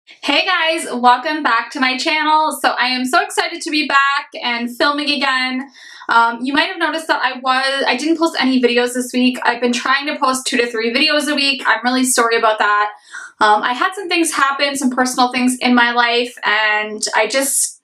Hey guys, welcome back to my channel. So I am so excited to be back and filming again. You might have noticed that I didn't post any videos this week. I've been trying to post 2 to 3 videos a week. I'm really sorry about that. I had some things happen, some personal things in my life, and I guess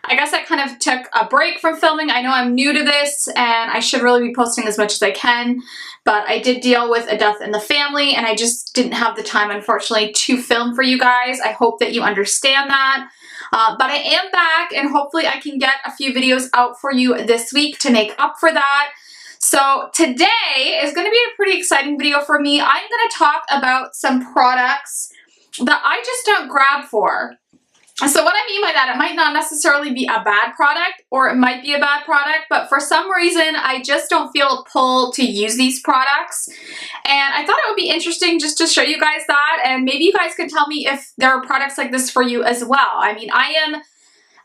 I kind of took a break from filming. I know I'm new to this and I should really be posting as much as I can, but I did deal with a death in the family and I just didn't have the time, unfortunately, to film for you guys. I hope that you understand that. But I am back and hopefully I can get a few videos out for you this week to make up for that. So today is going to be a pretty exciting video for me. I'm going to talk about some products that I just don't grab for. So what I mean by that, it might not necessarily be a bad product or it might be a bad product, but for some reason, I just don't feel a pull to use these products. And I thought it would be interesting just to show you guys that, and maybe you guys could tell me if there are products like this for you as well. I mean, I am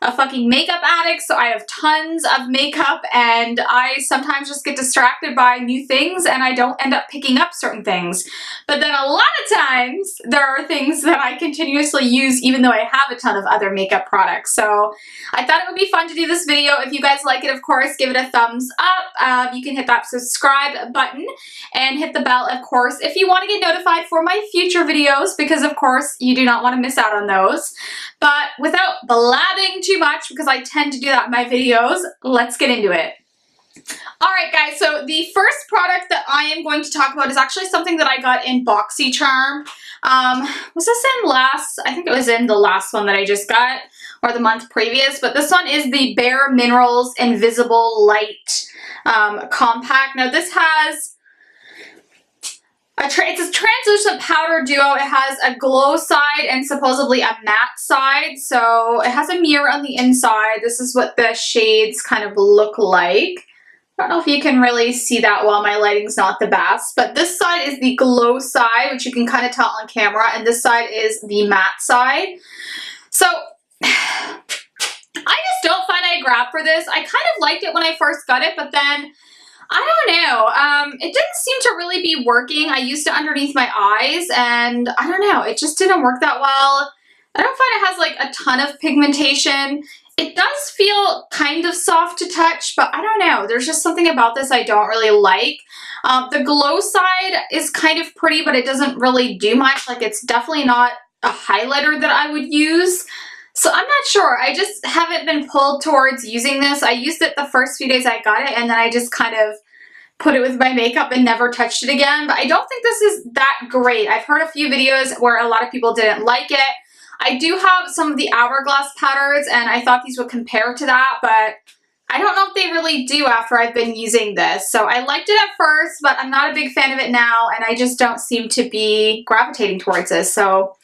a fucking makeup addict, so I have tons of makeup and I sometimes just get distracted by new things and I don't end up picking up certain things. But then a lot of times there are things that I continuously use even though I have a ton of other makeup products. So I thought it would be fun to do this video. If you guys like it, of course, give it a thumbs up. You can hit that subscribe button and hit the bell, of course, if you want to get notified for my future videos, because of course you do not want to miss out on those. But without blabbing too much, because I tend to do that in my videos, let's get into it. Alright guys, so the first product that I am going to talk about is actually something that I got in BoxyCharm. Was this in I think it was in the last one that I just got, or the month previous, but this one is the Bare Minerals Invisible Light Compact. Now this has it's a translucent powder duo. It has a glow side and supposedly a matte side. So it has a mirror on the inside. This is what the shades kind of look like. I don't know if you can really see that well. My lighting's not the best. But this side is the glow side, which you can kind of tell on camera. And this side is the matte side. So I just don't find I grabbed for this. I kind of liked it when I first got it, but then I don't know. It didn't seem to really be working. I used it underneath my eyes and I don't know. It just didn't work that well. I don't find it has like a ton of pigmentation. It does feel kind of soft to touch, but I don't know. There's just something about this I don't really like. The glow side is kind of pretty, but it doesn't really do much. Like, it's definitely not a highlighter that I would use. So I'm not sure. I just haven't been pulled towards using this. I used it the first few days I got it, and then I just kind of put it with my makeup and never touched it again. But I don't think this is that great. I've heard a few videos where a lot of people didn't like it. I do have some of the Hourglass powders, and I thought these would compare to that, but I don't know if they really do after I've been using this. So I liked it at first, but I'm not a big fan of it now, and I just don't seem to be gravitating towards this. So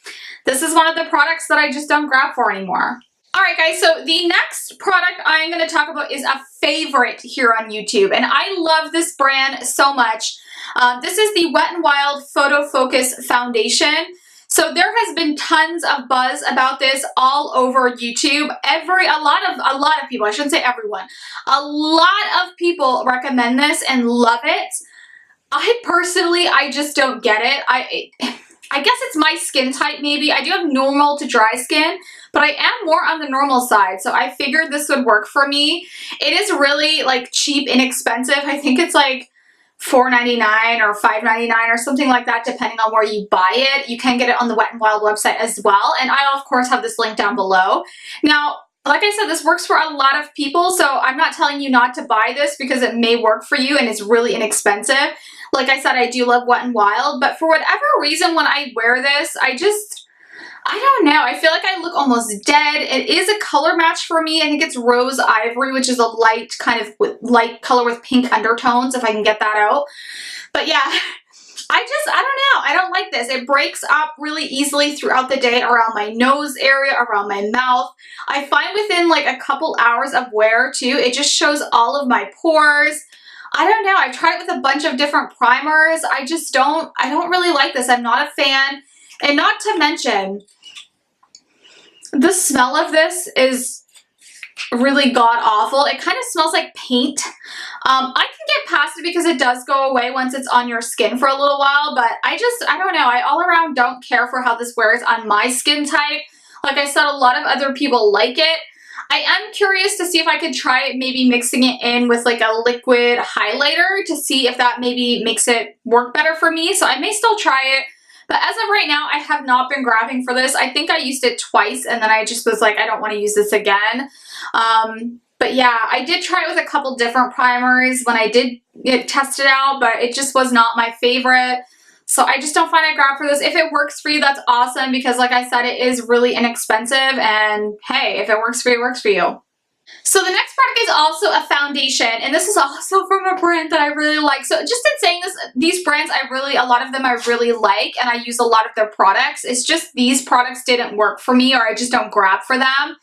this is one of the products that I just don't grab for anymore. Alright guys, so the next product I'm going to talk about is a favorite here on YouTube, and I love this brand so much. This is the Wet n Wild Photo Focus Foundation. So there has been tons of buzz about this all over YouTube. A lot of people, I shouldn't say everyone, a lot of people recommend this and love it. I just don't get it. I guess it's my skin type maybe. I do have normal to dry skin, but I am more on the normal side, so I figured this would work for me. It is really like cheap, inexpensive. I think it's like $4.99 or $5.99 or something like that, depending on where you buy it. You can get it on the Wet n Wild website as well, and I'll of course have this link down below. Now, like I said, this works for a lot of people, so I'm not telling you not to buy this because it may work for you and it's really inexpensive. Like I said, I do love Wet n Wild, but for whatever reason when I wear this, I don't know. I feel like I look almost dead. It is a color match for me. I think it's Rose Ivory, which is a light kind of light color with pink undertones, if I can get that out. But yeah, I don't know. I don't like this. It breaks up really easily throughout the day around my nose area, around my mouth. I find within like a couple hours of wear too, it just shows all of my pores. I don't know. I've tried it with a bunch of different primers. I don't really like this. I'm not a fan. And not to mention, the smell of this is really god-awful. It kind of smells like paint. I can get past it because it does go away once it's on your skin for a little while, but I don't know. I all around don't care for how this wears on my skin type. Like I said, a lot of other people like it. I am curious to see if I could try it, maybe mixing it in with like a liquid highlighter to see if that maybe makes it work better for me. So I may still try it. But as of right now, I have not been grabbing for this. I think I used it twice and then I just was like, I don't want to use this again. But yeah, I did try it with a couple different primers when I did test it out, but it just was not my favorite. So I just don't find I grab for this. If it works for you, that's awesome because like I said, it is really inexpensive and hey, if it works for you, it works for you. So the next product is also a foundation, and this is also from a brand that I really like. So just in saying this, these brands a lot of them I really like, and I use a lot of their products. It's just these products didn't work for me, or I just don't grab for them.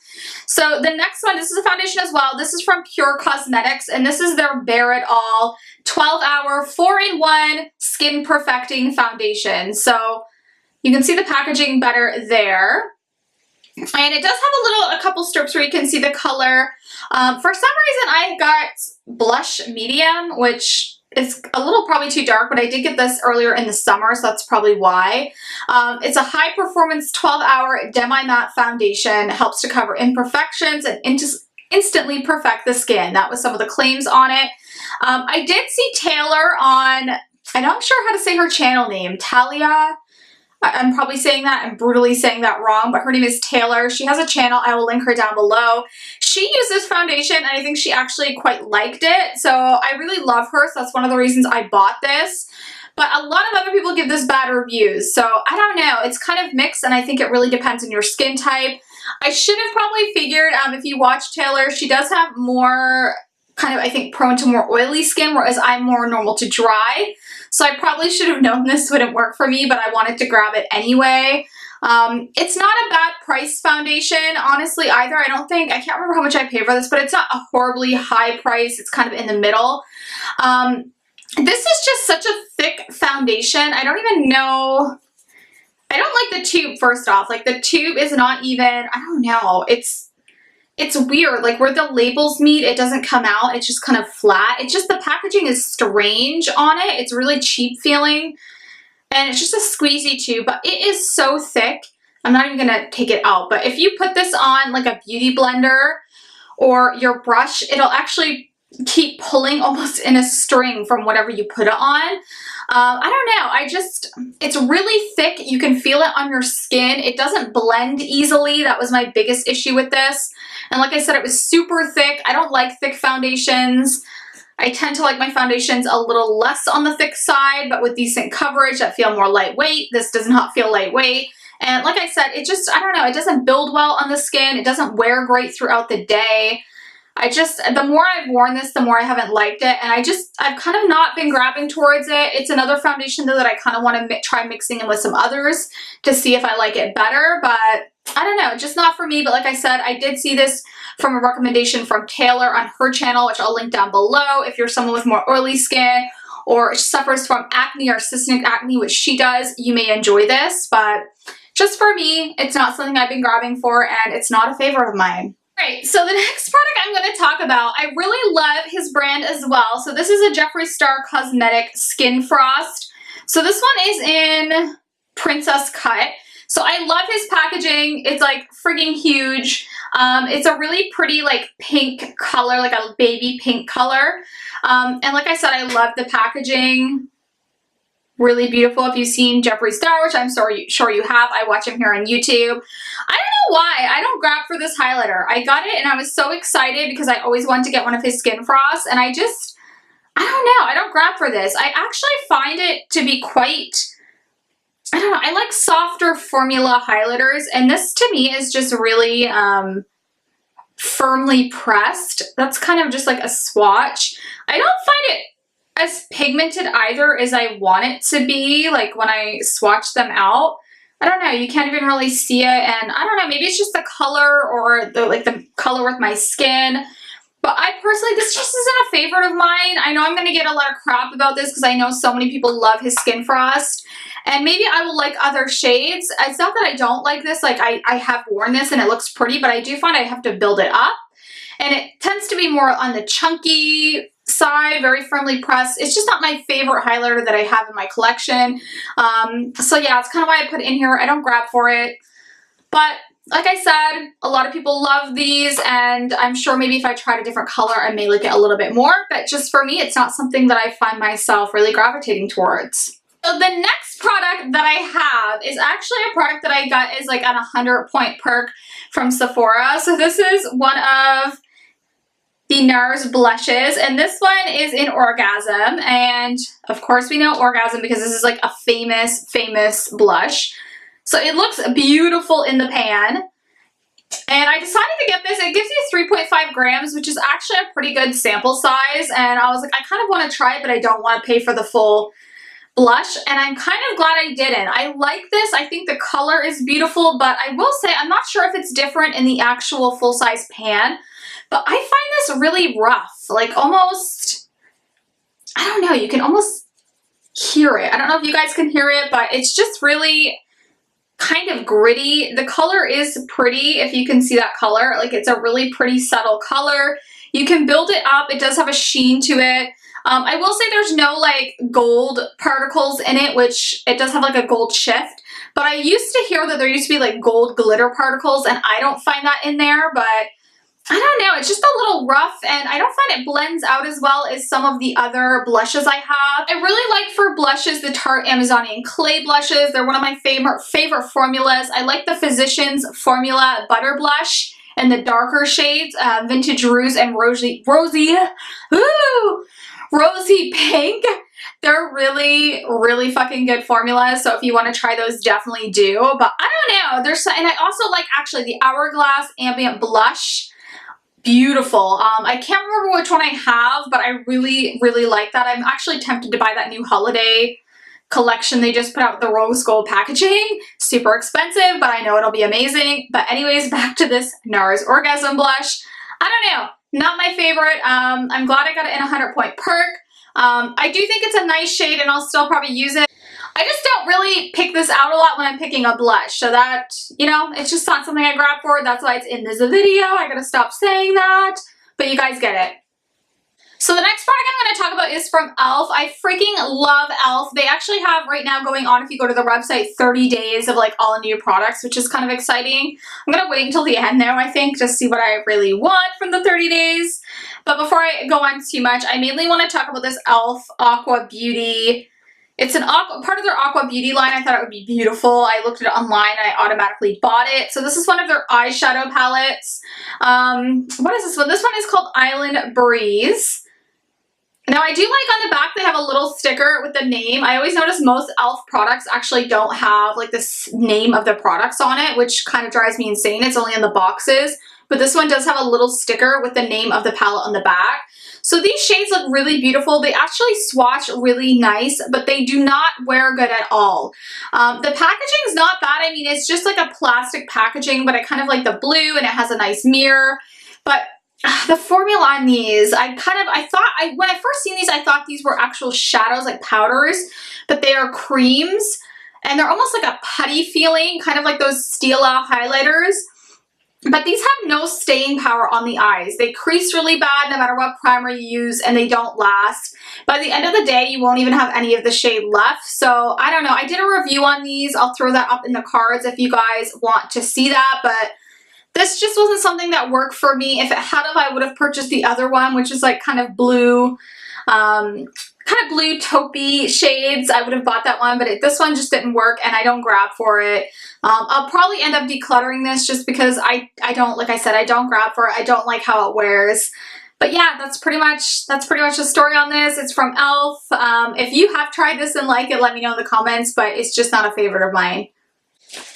So the next one, this is a foundation as well. This is from Pure Cosmetics, and this is their Bare It All 12-hour 4-in-1 skin perfecting foundation. So you can see the packaging better there. And it does have a couple strips where you can see the color. For some reason, I got blush medium, which is a little probably too dark, but I did get this earlier in the summer, so that's probably why. It's a high performance 12-hour demi-matte foundation. It helps to cover imperfections and instantly perfect the skin. That was some of the claims on it. I did see Taylor on, I'm not sure how to say her channel name, Talia. I'm probably saying that, I'm brutally saying that wrong, but her name is Taylor. She has a channel, I will link her down below. She used this foundation and I think she actually quite liked it. So I really love her, so that's one of the reasons I bought this. But a lot of other people give this bad reviews, so I don't know. It's kind of mixed and I think it really depends on your skin type. I should have probably figured, if you watch Taylor, she does have more kind of, I think, prone to more oily skin, whereas I'm more normal to dry. So I probably should have known this wouldn't work for me, but I wanted to grab it anyway. It's not a bad price foundation, honestly, either. I can't remember how much I paid for this, but it's not a horribly high price. It's kind of in the middle. This is just such a thick foundation. I don't even know. I don't like the tube, first off. Like, the tube is not even, I don't know. It's weird, like where the labels meet, it doesn't come out, it's just kind of flat. It's just the packaging is strange on it. It's really cheap feeling, and it's just a squeezy tube, but it is so thick. I'm not even gonna take it out, but if you put this on like a beauty blender or your brush, it'll actually keep pulling almost in a string from whatever you put it on. I don't know, it's really thick. You can feel it on your skin. It doesn't blend easily. That was my biggest issue with this. And like I said, it was super thick. I don't like thick foundations. I tend to like my foundations a little less on the thick side, but with decent coverage that feel more lightweight. This does not feel lightweight. And like I said, it just, I don't know, it doesn't build well on the skin. It doesn't wear great throughout the day. The more I've worn this, the more I haven't liked it, and I've kind of not been grabbing towards it. It's another foundation though that I kind of want to try mixing in with some others to see if I like it better, but I don't know, just not for me. But like I said, I did see this from a recommendation from Taylor on her channel, which I'll link down below. If you're someone with more oily skin or suffers from acne or cystic acne, which she does, you may enjoy this, but just for me, it's not something I've been grabbing for, and it's not a favorite of mine. Alright, so the next product I'm going to talk about, I really love his brand as well. So this is a Jeffree Star Cosmetic Skin Frost. So this one is in Princess Cut. So I love his packaging. It's like frigging huge. It's a really pretty like pink color, like a baby pink color. And like I said, I love the packaging. Really beautiful. If you've seen Jeffree Star, which I'm sure you have, I watch him here on YouTube. I don't know why I don't grab for this highlighter. I got it and I was so excited because I always wanted to get one of his Skin Frosts, and I don't know, I don't grab for this. I actually find it to be quite, I don't know, I like softer formula highlighters, and this to me is just really firmly pressed. That's kind of just like a swatch. I don't find it as pigmented either as I want it to be, like when I swatch them out. I don't know, you can't even really see it, and I don't know, maybe it's just the color or the color with my skin. But I personally, this just isn't a favorite of mine. I know I'm going to get a lot of crap about this because I know so many people love his Skin Frost, and maybe I will like other shades. It's not that I don't like this, like I have worn this and it looks pretty, but I do find I have to build it up, and it tends to be more on the chunky side, very firmly pressed. It's just not my favorite highlighter that I have in my collection. So yeah, it's kind of why I put it in here. I don't grab for it, but like I said, a lot of people love these, and I'm sure maybe if I tried a different color, I may like it a little bit more, but just for me, it's not something that I find myself really gravitating towards. So the next product that I have is actually a product that I got is like at 100-point perk from Sephora. So this is one of the NARS blushes, and this one is in Orgasm, and of course we know Orgasm because this is like a famous blush. So it looks beautiful in the pan, and I decided to get this. It gives you 3.5 grams, which is actually a pretty good sample size, and I was like, I kind of want to try it, but I don't want to pay for the full blush, and I'm kind of glad I didn't. I like this. I think the color is beautiful, but I will say I'm not sure if it's different in the actual full-size pan, but I find this really rough, like almost, I don't know, you can almost hear it. I don't know if you guys can hear it, but it's just really kind of gritty. The color is pretty, if you can see that color. Like, it's a really pretty subtle color. You can build it up. It does have a sheen to it. I will say there's no like gold particles in it, which it does have like a gold shift, but I used to hear that there used to be like gold glitter particles, and I don't find that in there, but I don't know, it's just a little rough, and I don't find it blends out as well as some of the other blushes I have. I really like for blushes the Tarte Amazonian Clay blushes. They're one of my favorite formulas. I like the Physicians Formula Butter Blush in the darker shades, Vintage Rouge and Rosy Pink. They're really fucking good formulas, so if you want to try those, definitely do. But I don't know, and I also like actually the Hourglass Ambient Blush. Beautiful. I can't remember which one I have, but I really like that. I'm actually tempted to buy that new holiday collection they just put out with the rose gold packaging. Super expensive, but I know it'll be amazing. But anyways, back to this NARS Orgasm blush. I don't know, not my favorite. I'm glad I got it in 100-point perk. I do think it's a nice shade, and I'll still probably use it. I just don't really pick this out a lot when I'm picking a blush, so that, you know, it's just not something I grab for. That's why it's in this video. I gotta stop saying that, but you guys get it. So the next product I'm going to talk about is from e.l.f. I freaking love e.l.f. They actually have right now going on, if you go to the website, 30 days of like all new products, which is kind of exciting. I'm going to wait until the end though, I think, to see what I really want from the 30 days. But before I go on too much, I mainly want to talk about this e.l.f. Aqua Beauty. It's an part of their Aqua Beauty line. I thought it would be beautiful. I looked at it online and I automatically bought it. So this is one of their eyeshadow palettes. What is this one? This one is called Island Breeze. Now I do like on the back they have a little sticker with the name. I always notice most e.l.f. products actually don't have like this name of the products on it, which kind of drives me insane. It's only in the boxes. But this one does have a little sticker with the name of the palette on the back. So these shades look really beautiful. They actually swatch really nice, but they do not wear good at all. The packaging is not bad. I mean, it's just like a plastic packaging, but I kind of like the blue, and it has a nice mirror. But the formula on these, when I first seen these, I thought these were actual shadows, like powders, but they are creams, and they're almost like a putty feeling, kind of like those Stila highlighters. But these have no staying power on the eyes. They crease really bad no matter what primer you use, and they don't last. By the end of the day, you won't even have any of the shade left. So I don't know. I did a review on these. I'll throw that up in the cards if you guys want to see that. But this just wasn't something that worked for me. If it had, I would have purchased the other one, which is like kind of blue taupey shades. I would have bought that one, but this one just didn't work, and I don't grab for it. I'll probably end up decluttering this just because I don't, like I said, I don't grab for it. I don't like how it wears. But yeah, that's pretty much the story on this. It's from e.l.f. If you have tried this and like it, let me know in the comments, but it's just not a favorite of mine.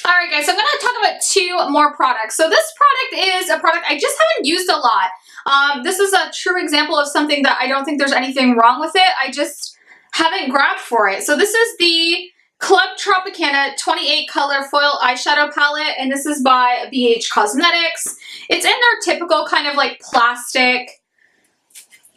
Alright guys, so I'm going to talk about two more products. So this product is a product I just haven't used a lot. This is a true example of something that I don't think there's anything wrong with it. I just haven't grabbed for it. So this is the Club Tropicana 28 color foil eyeshadow palette, and this is by BH Cosmetics. It's in their typical kind of like plastic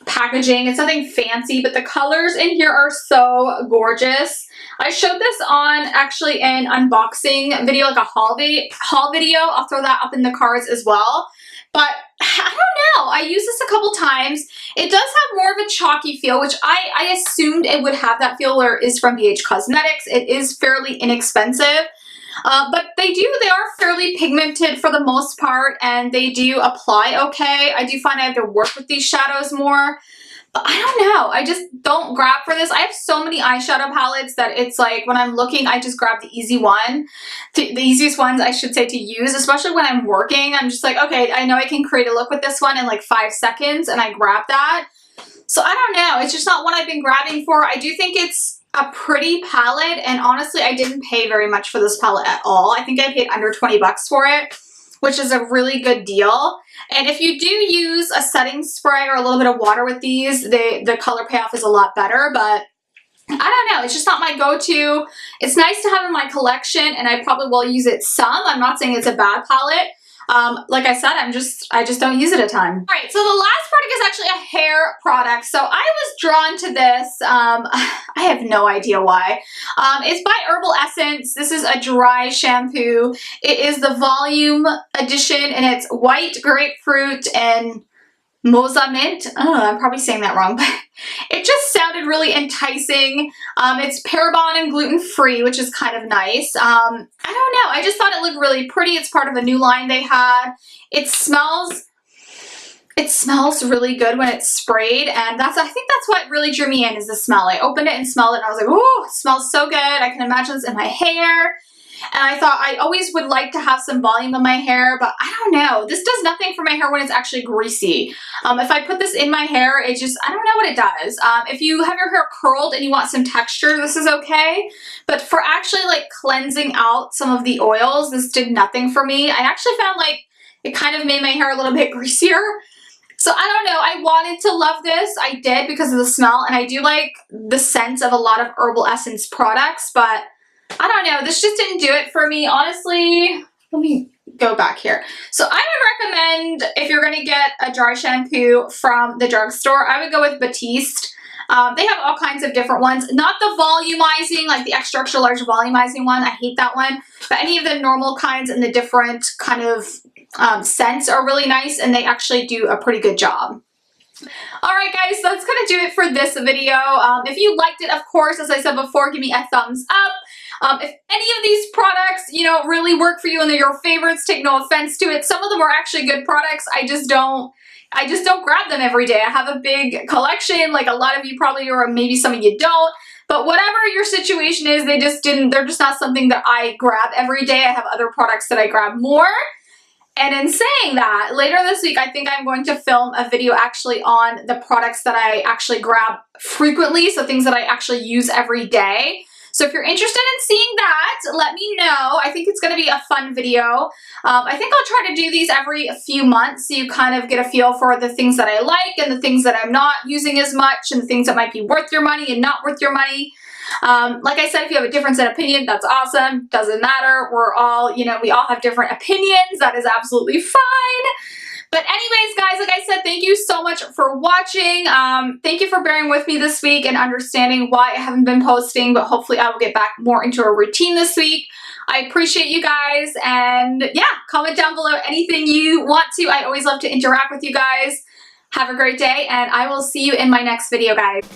packaging. It's nothing fancy, but the colors in here are so gorgeous. I showed this on actually an unboxing video, like a haul video. I'll throw that up in the cards as well. But I don't know. I used this a couple times. It does have more of a chalky feel, which I assumed it would have that feel where it is from BH Cosmetics. It is fairly inexpensive. But they are fairly pigmented for the most part, and they do apply okay. I do find I have to work with these shadows more. But I don't know. I just don't grab for this. I have so many eyeshadow palettes that it's like when I'm looking, I just grab the easy one. The easiest ones, I should say, to use, especially when I'm working. I'm just like, okay, I know I can create a look with this one in like 5 seconds, and I grab that. So I don't know. It's just not one I've been grabbing for. I do think it's a pretty palette, and honestly, I didn't pay very much for this palette at all. I think I paid under 20 bucks for it, which is a really good deal. And if you do use a setting spray or a little bit of water with these, the color payoff is a lot better, but I don't know. It's just not my go-to. It's nice to have in my collection, and I probably will use it some. I'm not saying it's a bad palette. Like I said, I just don't use it a ton. All right, so the last product is actually a hair product. So I was drawn to this. I have no idea why. It's by Herbal Essence. This is a dry shampoo. It is the volume edition, and it's white grapefruit and Moza mint. Oh, I'm probably saying that wrong, but it just sounded really enticing. It's paraben and gluten-free, which is kind of nice. I don't know. I just thought it looked really pretty. It's part of a new line they had. It smells really good when it's sprayed, and I think that's what really drew me in, is the smell. I opened it and smelled it, and I was like, ooh, it smells so good. I can imagine this in my hair. And I thought I always would like to have some volume in my hair, but I don't know. This does nothing for my hair when it's actually greasy. If I put this in my hair, it just, I don't know what it does. If you have your hair curled and you want some texture, this is okay. But for actually like cleansing out some of the oils, this did nothing for me. I actually found like it kind of made my hair a little bit greasier. So I don't know, I wanted to love this. I did because of the smell, and I do like the scent of a lot of Herbal Essence products, but I don't know, this just didn't do it for me. Honestly, let me go back here. So I would recommend, if you're gonna get a dry shampoo from the drugstore, I would go with Batiste. They have all kinds of different ones. Not the volumizing, like the extra large volumizing one. I hate that one. But any of the normal kinds and the different kind of scents are really nice, and they actually do a pretty good job. Alright guys, so that's going to do it for this video. If you liked it, of course, as I said before, give me a thumbs up. If any of these products, you know, really work for you and they're your favorites, take no offense to it. Some of them are actually good products. I just don't grab them every day. I have a big collection, like a lot of you probably, or maybe some of you don't. But whatever your situation is, they're just not something that I grab every day. I have other products that I grab more. And in saying that, later this week, I think I'm going to film a video actually on the products that I actually grab frequently, so things that I actually use every day. So if you're interested in seeing that, let me know. I think it's going to be a fun video. I think I'll try to do these every few months, so you kind of get a feel for the things that I like and the things that I'm not using as much, and the things that might be worth your money and not worth your money. Like I said, if you have a difference in opinion, that's awesome. Doesn't matter. We're all, you know, we all have different opinions. That is absolutely fine. But anyways, guys, like I said, thank you so much for watching. Thank you for bearing with me this week and understanding why I haven't been posting, but hopefully I will get back more into a routine this week. I appreciate you guys, and yeah, comment down below anything you want to. I always love to interact with you guys. Have a great day, and I will see you in my next video, guys.